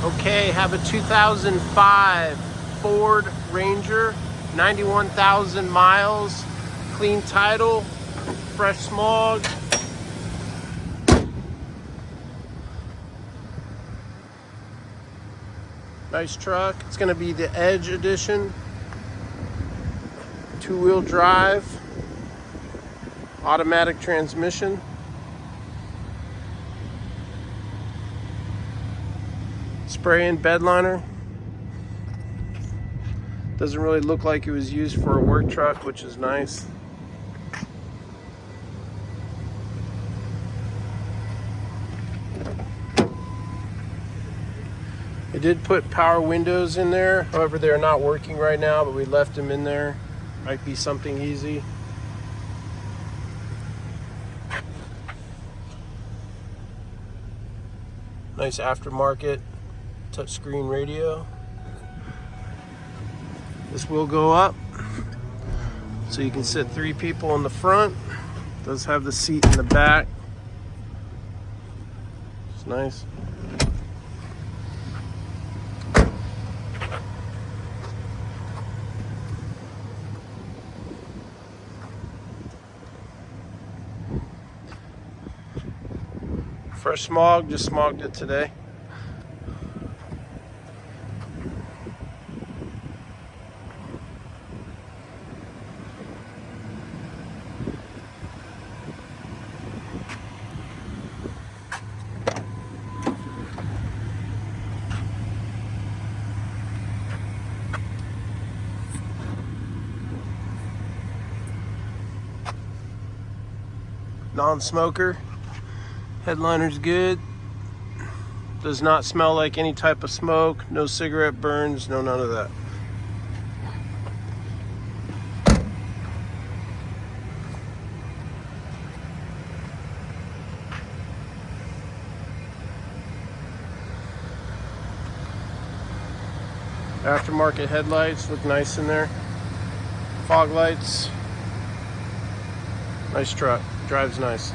Okay, have a 2005 Ford Ranger, 91,000 miles, clean title, fresh smog. Nice truck. It's going to be the Edge edition. Two-wheel drive, automatic transmission. Spray in bed liner. Doesn't really look like it was used for a work truck, which is nice. I did put power windows in there. However, they're not working right now, but we left them in there. Might be something easy. Nice aftermarket touchscreen radio. This will go up, so you can sit 3 people in the front. Does have the seat in the back. It's nice. Fresh smog, just smogged it today. Non-smoker. Headliner's good. Does not smell like any type of smoke. No cigarette burns, no none of that. Aftermarket headlights look nice in there. Fog lights. Nice truck. Drives nice.